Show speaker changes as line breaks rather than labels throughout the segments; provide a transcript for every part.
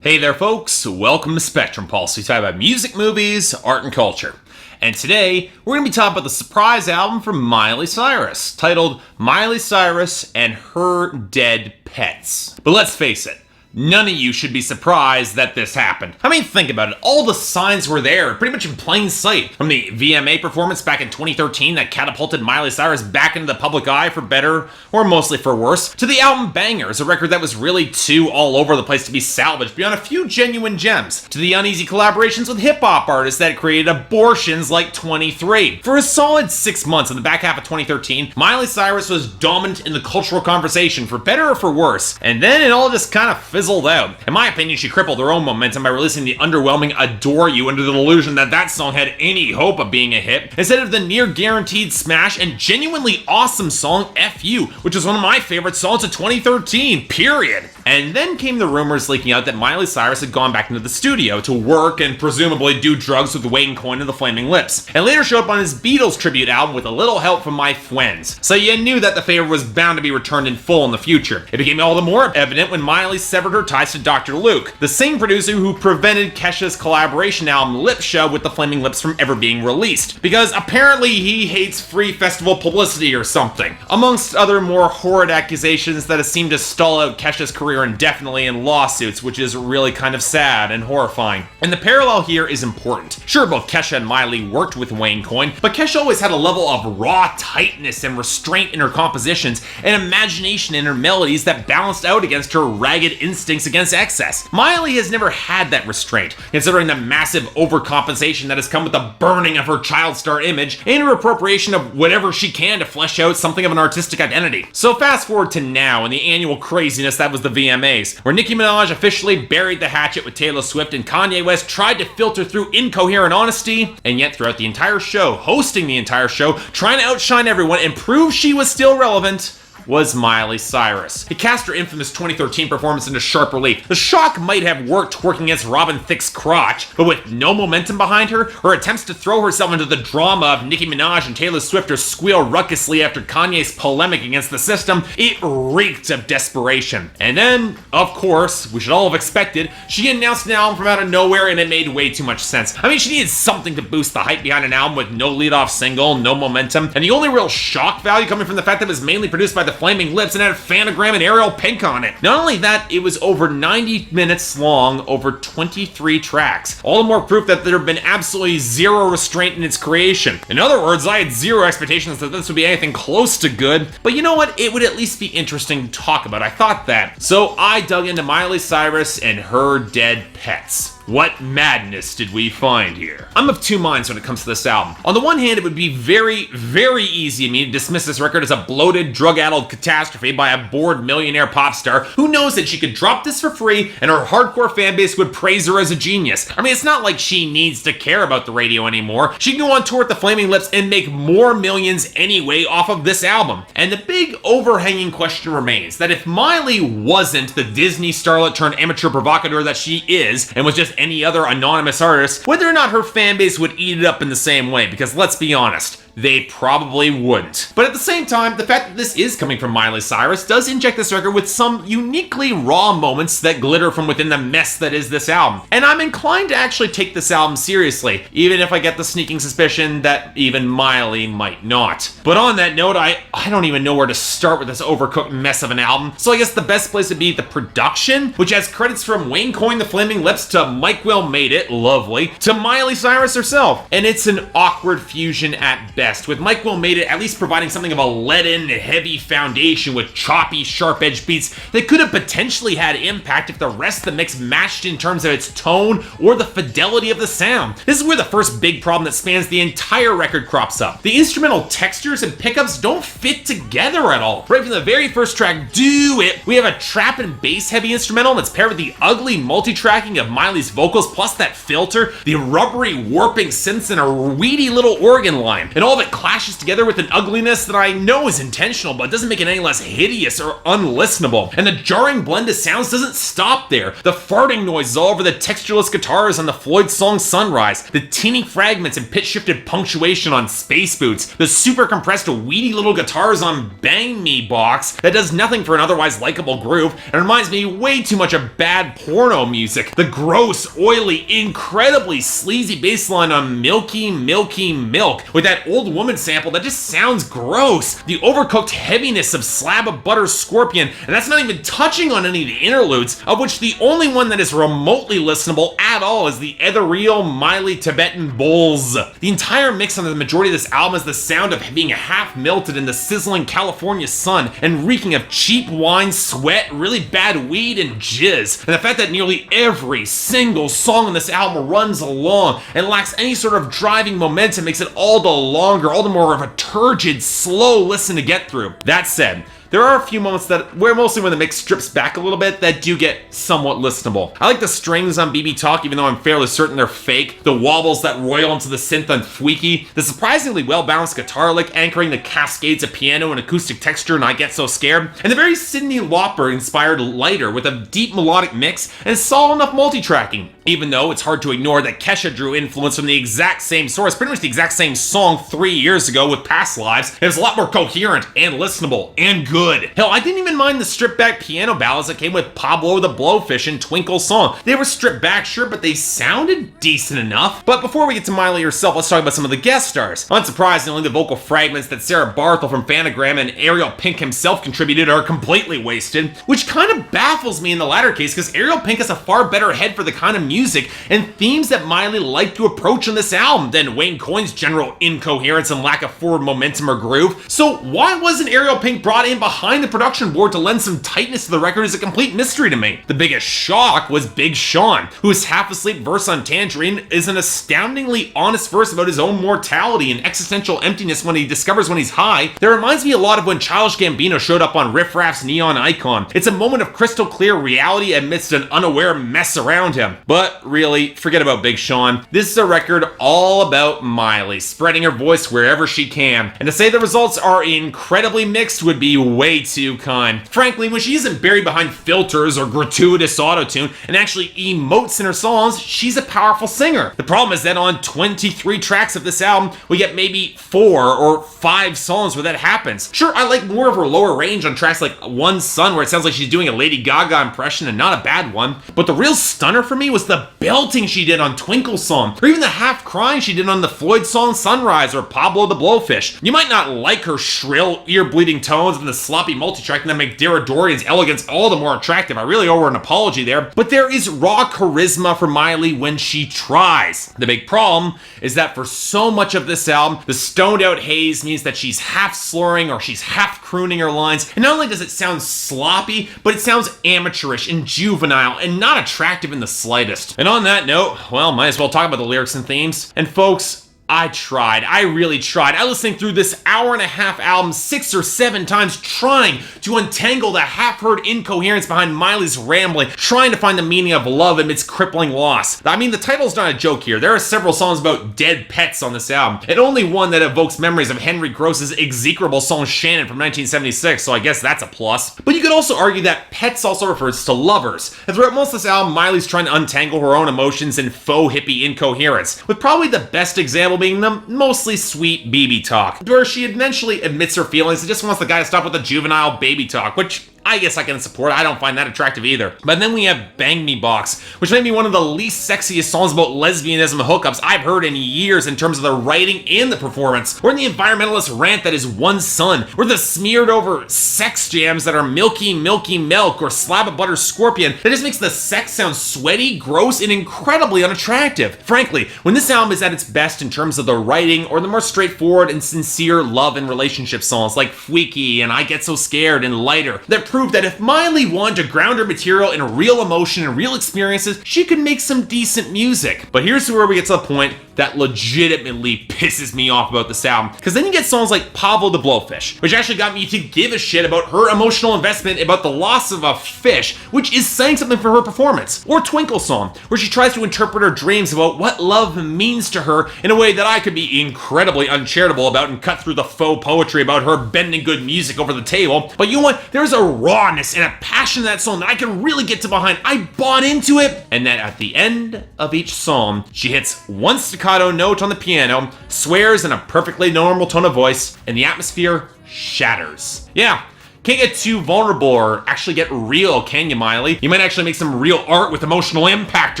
Hey there folks, welcome to Spectrum Pulse. We talk about music, movies, art, and culture. And today, we're going to be talking about the surprise album from Miley Cyrus, titled Miley Cyrus and Her Dead Pets. But let's face it, none of you should be surprised that this happened. I mean, think about it. All the signs were there, pretty much in plain sight. From the VMA performance back in 2013 that catapulted Miley Cyrus back into the public eye for better, or mostly for worse, to the album Bangers, a record that was really too all over the place to be salvaged beyond a few genuine gems, to the uneasy collaborations with hip-hop artists that created abortions like 23. For a solid 6 months in the back half of 2013, Miley Cyrus was dominant in the cultural conversation, for better or for worse, and then it all just kind of fizzled out. In my opinion, she crippled her own momentum by releasing the underwhelming Adore You under the delusion that that song had any hope of being a hit, instead of the near guaranteed smash and genuinely awesome song F You, which was one of my favorite songs of 2013, period. And then came the rumors leaking out that Miley Cyrus had gone back into the studio to work and presumably do drugs with Wayne Coyne and the Flaming Lips, and later show up on his Beatles tribute album with a little help from my friends. So you knew that the favor was bound to be returned in full in the future. It became all the more evident when Miley severed her ties to Dr. Luke, the same producer who prevented Kesha's collaboration album Lip Show with the Flaming Lips from ever being released, because apparently he hates free festival publicity or something, amongst other more horrid accusations that have seemed to stall out Kesha's career indefinitely in lawsuits, which is really kind of sad and horrifying. And the parallel here is important. Sure, both Kesha and Miley worked with Wayne Coyne, but Kesha always had a level of raw tightness and restraint in her compositions and imagination in her melodies that balanced out against her ragged instincts against excess. Miley has never had that restraint, considering the massive overcompensation that has come with the burning of her child star image and her appropriation of whatever she can to flesh out something of an artistic identity. So fast forward to now and the annual craziness that was the VMAs, where Nicki Minaj officially buried the hatchet with Taylor Swift and Kanye West tried to filter through incoherent honesty, and yet throughout the entire show, hosting the entire show, trying to outshine everyone and prove she was still relevant, was Miley Cyrus. It cast her infamous 2013 performance into sharp relief. The shock might have worked twerking against Robin Thicke's crotch, but with no momentum behind her, her attempts to throw herself into the drama of Nicki Minaj and Taylor Swift or squeal ruckusly after Kanye's polemic against the system, it reeked of desperation. And then, of course, we should all have expected, she announced an album from out of nowhere and it made way too much sense. I mean, she needed something to boost the hype behind an album with no lead-off single, no momentum, and the only real shock value coming from the fact that it was mainly produced by the Flaming Lips and had Phanogram and Ariel Pink on it. Not only that, it was over 90 minutes long, over 23 tracks. All the more proof that there had been absolutely zero restraint in its creation. In other words, I had zero expectations that this would be anything close to good, but you know what? It would at least be interesting to talk about. I thought that. So I dug into Miley Cyrus and Her Dead Pets. What madness did we find here? I'm of two minds when it comes to this album. On the one hand, it would be very, very easy of me to dismiss this record as a bloated, drug-addled catastrophe by a bored millionaire pop star who knows that she could drop this for free and her hardcore fanbase would praise her as a genius. I mean, it's not like she needs to care about the radio anymore. She can go on tour with the Flaming Lips and make more millions anyway off of this album. And the big overhanging question remains that if Miley wasn't the Disney starlet turned amateur provocateur that she is, and was just any other anonymous artist, whether or not her fanbase would eat it up in the same way, because let's be honest, they probably wouldn't. But at the same time, the fact that this is coming from Miley Cyrus does inject this record with some uniquely raw moments that glitter from within the mess that is this album. And I'm inclined to actually take this album seriously, even if I get the sneaking suspicion that even Miley might not. But on that note, I don't even know where to start with this overcooked mess of an album, so I guess the best place would be the production, which has credits from Wayne Coyne, the Flaming Lips, to Mike Will Made It, lovely, to Miley Cyrus herself. And it's an awkward fusion at best, with Mike Will Made It at least providing something of a leaden, heavy foundation with choppy, sharp-edged beats that could have potentially had impact if the rest of the mix matched in terms of its tone or the fidelity of the sound. This is where the first big problem that spans the entire record crops up. The instrumental textures and pickups don't fit together at all. Right from the very first track, Do It, we have a trap and bass heavy instrumental that's paired with the ugly multi-tracking of Miley's vocals plus that filter, the rubbery warping synths, and a weedy little organ line. And all all of it clashes together with an ugliness that I know is intentional, but doesn't make it any less hideous or unlistenable. And the jarring blend of sounds doesn't stop there. The farting noises all over the textureless guitars on the Floyd song Sunrise, the teeny fragments and pitch-shifted punctuation on Space Boots, the super compressed weedy little guitars on Bang Me Box that does nothing for an otherwise likable groove and reminds me way too much of bad porno music, the gross, oily, incredibly sleazy bass line on Milky, Milky, Milk with that old woman sample that just sounds gross, the overcooked heaviness of Slab of Butter Scorpion, and that's not even touching on any of the interludes, of which the only one that is remotely listenable at all is the ethereal Miley Tibetan Bulls. The entire mix on the majority of this album is the sound of being half melted in the sizzling California sun and reeking of cheap wine, sweat, really bad weed, and jizz. And the fact that nearly every single song on this album runs along and lacks any sort of driving momentum makes it all the longer, all the more of a turgid, slow listen to get through. That said, there are a few moments where mostly when the mix strips back a little bit that do get somewhat listenable. I like the strings on BB Talk, even though I'm fairly certain they're fake, the wobbles that roil into the synth on Fweaky, the surprisingly well-balanced guitar lick anchoring the cascades of piano and acoustic texture and I Get So Scared, and the very Cyndi Lauper-inspired Lighter with a deep melodic mix and solid enough multi-tracking, even though it's hard to ignore that Kesha drew influence from the exact same source, pretty much the exact same song 3 years ago with Past Lives. It was a lot more coherent and listenable and good. Hell, I didn't even mind the stripped back piano ballads that came with Pablo the Blowfish and Twinkle Song. They were stripped back, sure, but they sounded decent enough. But before we get to Miley herself, let's talk about some of the guest stars. Unsurprisingly, the vocal fragments that Sarah Barthel from Phanogram and Ariel Pink himself contributed are completely wasted, which kind of baffles me in the latter case because Ariel Pink has a far better head for the kind of music and themes that Miley liked to approach on this album than Wayne Coyne's general incoherence and lack of forward momentum or groove. So why wasn't Ariel Pink brought in behind the production board to lend some tightness to the record is a complete mystery to me. The biggest shock was Big Sean, whose half asleep verse on Tangerine is an astoundingly honest verse about his own mortality and existential emptiness when he discovers when he's high. That reminds me a lot of when Childish Gambino showed up on Riff Raff's Neon Icon. It's a moment of crystal clear reality amidst an unaware mess around him. But really, forget about Big Sean. This is a record all about Miley, spreading her voice wherever she can. And to say the results are incredibly mixed would be way too kind. Frankly, when she isn't buried behind filters or gratuitous autotune and actually emotes in her songs, she's a powerful singer. The problem is that on 23 tracks of this album, we get maybe 4 or 5 songs where that happens. Sure, I like more of her lower range on tracks like One Sun, where it sounds like she's doing a Lady Gaga impression and not a bad one. But the real stunner for me was the belting she did on Twinkle Song, or even the half crying she did on the Floyd song Sunrise or Pablo the Blowfish. You might not like her shrill, ear-bleeding tones and the sloppy multi-tracking that make Dara Dorian's elegance all the more attractive. I really owe her an apology there. But there is raw charisma for Miley when she tries. The big problem is that for so much of this album, the stoned out haze means that she's half slurring or she's half crooning her lines. And not only does it sound sloppy, but it sounds amateurish and juvenile and not attractive in the slightest. And on that note, well, might as well talk about the lyrics and themes. And folks, I tried. I really tried. I listened through this hour-and-a-half album 6 or 7 times trying to untangle the half-heard incoherence behind Miley's rambling, trying to find the meaning of love amidst crippling loss. I mean, the title's not a joke here. There are several songs about dead pets on this album, and only one that evokes memories of Henry Gross's execrable song Shannon from 1976, so I guess that's a plus. But you could also argue that Petz also refers to lovers, and throughout most of this album, Miley's trying to untangle her own emotions in faux hippie incoherence, with probably the best example being the mostly sweet BB Talk, where she eventually admits her feelings and just wants the guy to stop with the juvenile baby talk, which I guess I can support. I don't find that attractive either. But then we have Bang Me Box, which may be one of the least sexiest songs about lesbianism hookups I've heard in years in terms of the writing and the performance, or in the environmentalist rant that is One Sun, or the smeared over sex jams that are Milky, Milky Milk, or Slab of Butter Scorpion that just makes the sex sound sweaty, gross, and incredibly unattractive. Frankly, when this album is at its best in terms of the writing or the more straightforward and sincere love and relationship songs like Fweaky and I Get So Scared and Lighter, that prove that if Miley wanted to ground her material in real emotion and real experiences, she could make some decent music. But here's where we get to the point that legitimately pisses me off about this album. Because then you get songs like Pablo the Blowfish, which actually got me to give a shit about her emotional investment about the loss of a fish, which is saying something for her performance. Or Twinkle Song, where she tries to interpret her dreams about what love means to her in a way that I could be incredibly uncharitable about and cut through the faux poetry about her bending good music over the table. But you know what? There's a rawness and a passion in that song that I can really get to behind. I bought into it. And then at the end of each song, she hits one staccato note on the piano, swears in a perfectly normal tone of voice, and the atmosphere shatters. Yeah. Can't get too vulnerable or actually get real, can you, Miley? You might actually make some real art with emotional impact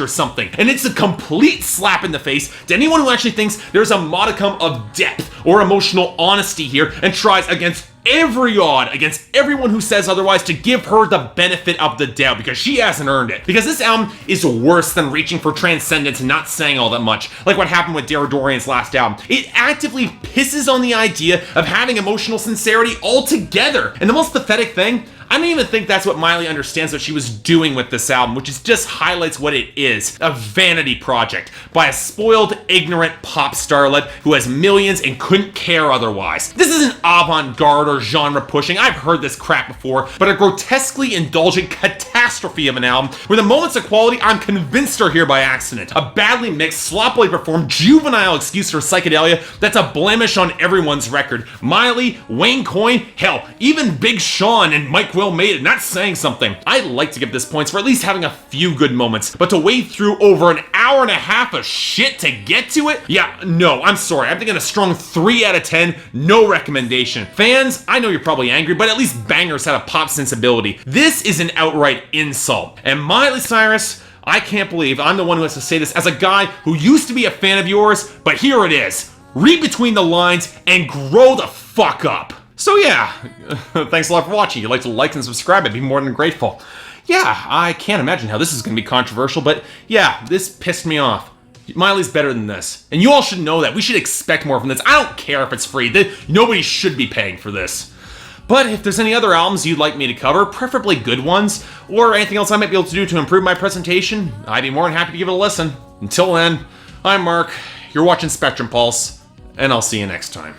or something. And it's a complete slap in the face to anyone who actually thinks there's a modicum of depth or emotional honesty here and tries against every odd, against everyone who says otherwise, to give her the benefit of the doubt, because she hasn't earned it. Because this album is worse than reaching for transcendence and not saying all that much, like what happened with Dara Dorian's last album. It actively pisses on the idea of having emotional sincerity altogether. And the most pathetic thing, I don't even think that's what Miley understands what she was doing with this album, which is just highlights what it is. A vanity project by a spoiled, ignorant pop starlet who has millions and couldn't care otherwise. This isn't avant-garde or genre pushing, I've heard this crap before, but a grotesquely indulgent catastrophe of an album where the moments of quality I'm convinced are here by accident. A badly mixed, sloppily performed, juvenile excuse for psychedelia that's a blemish on everyone's record. Miley, Wayne Coyne, hell, even Big Sean and Mike Will made it, not saying something. I'd like to give this points for at least having a few good moments, but to wade through over an hour and a half of shit to get to it? Yeah, no, I'm sorry. I'm thinking a strong 3 out of 10, no recommendation. Fans, I know you're probably angry, but at least bangers had a pop sensibility. This is an outright insult. And Miley Cyrus, I can't believe I'm the one who has to say this as a guy who used to be a fan of yours, but here it is. Read between the lines and grow the fuck up. So yeah, thanks a lot for watching. If you'd like to like and subscribe, I'd be more than grateful. Yeah, I can't imagine how this is going to be controversial, but yeah, this pissed me off. Miley's better than this. And you all should know that. We should expect more from this. I don't care if it's free. Nobody should be paying for this. But if there's any other albums you'd like me to cover, preferably good ones, or anything else I might be able to do to improve my presentation, I'd be more than happy to give it a listen. Until then, I'm Mark, you're watching Spectrum Pulse, and I'll see you next time.